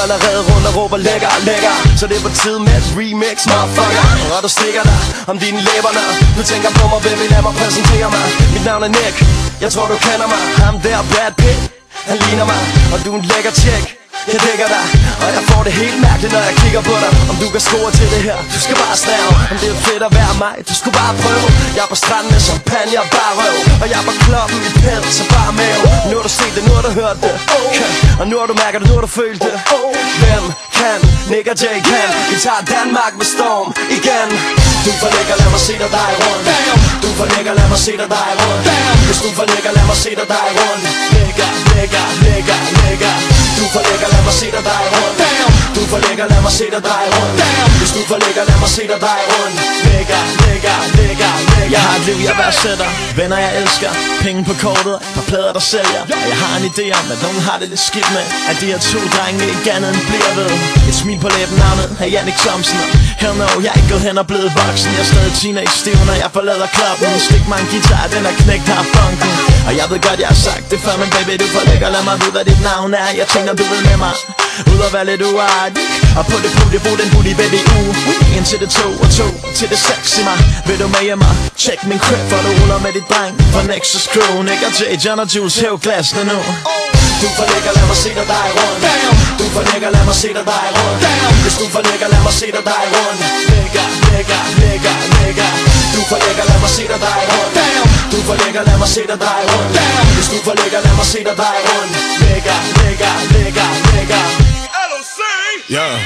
allerede rundt og råber lækker, lækker. Så det er på tide med et remix, motherfucker. Og du stikker dig om dine læberne. Du tænker på mig, baby, lad mig præsentere mig. Mit navn er Nick, jeg tror du kender mig. Ham der Brad Pitt, han ligner mig. Og du er en lækker chick, jeg dækker dig. Og jeg får det helt mærkeligt, når jeg kigger på dig. Om du kan score til det her, du skal bare snæve. Om det er fedt at være mig, du skulle bare prøve. Jeg er på stranden med champagne og bare røv. Og jeg er på kloppen i pels, så bare mave. Nu har du set det, nu har du hørt det, okay. Og nu har du mærket det, nu har du følt det. Hvem kan? Nick og Jay kan. Vi tager Danmark med storm igen. Du for lækker, lad mig se dig rundt. Du for lækker, lad mig se dig rundt. Hvis du for lækker, lad mig se dig rundt. Lækker, lækker, lækker, lækker. Du for lækker, lad mig se dig rundt. Du for lækker, lad mig se dig rundt. Hvis du for lækker, lad mig se dig rundt. Lækker, lækker, lækker, lækker. Jeg har et liv, jeg værdsætter. Venner, jeg elsker. Penge på kortet, par plader, der sælger. Og jeg har en idé om, at nogen har det lidt skidt med at de her to drenge ikke andet end bliver ved. Et smil på læben, navnet er Jannik Thomsen. Hell no, jeg er ikke gået hen og blevet voksen. Jeg er stadig teenage-stiv, når jeg forlader klubben. Stik mig en guitar, den er knægt, har funken. Og jeg ved godt, jeg har sagt det før, men baby, du for lækker. Lad mig vide, hvad dit navn er. Jeg tænker, du ved med mig. Ud og være lidt uartig. Og på det podium, brug den booty, baby, en til det 2 og 2 til det 6 i mig. Vil du med hjemme? Check min crib, for du ruller med dit dreng fra Nexus Crew. Nick og Jay, John og Jules, hæv glasene nu. Du for lækker, lad mig se dig rundt. Du for lækker, lad mig se dig rundt. Hvis du for lækker, lad mig se dig rundt. Lækker, lækker, lækker, lækker. Du for lækker, lad mig se dig rundt. Du for lækker, lad mig se dig rundt. Hvis du for lækker, lad mig se dig rundt. Lækker, lækker, lækker, lækker. Yeah.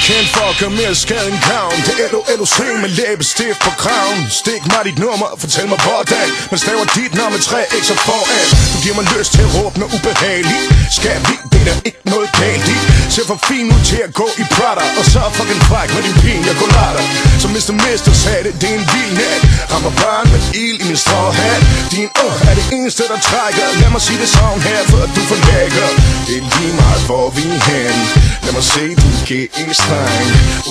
Kendt for at gøre mere skade end gavn. Det er LOC med læbestift på kraven. Stik mig dit nummer, fortæl mig hvordan. Man staver dit navn med 3 x'er foran. Du giver mig lyst til at råbe noget ubehageligt. Skal vi, det er der ikke noget galt i. Ser for fin ud til at gå i Prada. Og så fucking fræk med din pin, jeg går latter. Som Mr. sagde det, det er en vild nat. Rammer barn med ild i min stråhat. Din er det eneste der trækker. Lad mig sige det sådan her, for at du for lækker. Det er lige meget hvor vi er hen. Lad mig se, du giver en streng.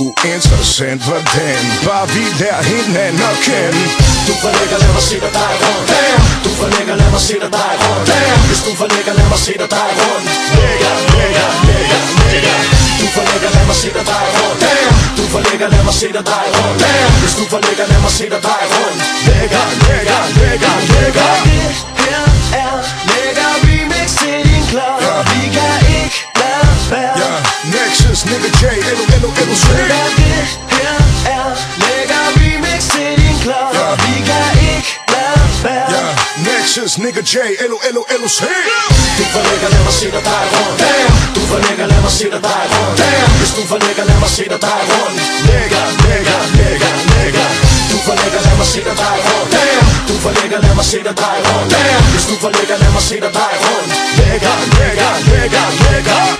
Uinteressant hvordan. Bare vi lærer hinanden at kende. Du for lækker, lad mig se dig rundt. Du for lækker, lad mig se dig rundt. Hvis du for lækker, lad mig se dig rundt. Lækker, lækker, lækker, lækker. Du for lækker, lad mig se dig rundt. Du for lækker, lad mig se dig rundt. Hvis du for lækker, lad mig se dig rundt. Lækker, lækker, lækker, lækker. Det her er lækker remix til din klub. Vi kan ikke lade være. Nexus, Nick og Jay, LOC. Det her er lækker remix til din klub. Vi kan ikke lade være. Nexus, Nick og Jay, LOC. Du for lækker, lad mig se dig rundt. Du for lækker, lad mig se dig rundt. Hvis du for lækker, lad mig se dig rundt. Lækker, lækker, lækker, lækker. Du for lækker, lad mig se dig rundt. Du for lækker, lad mig se dig rundt. Hvis du for lækker, lad mig se dig rundt. Lækker, lækker, lækker, lækker.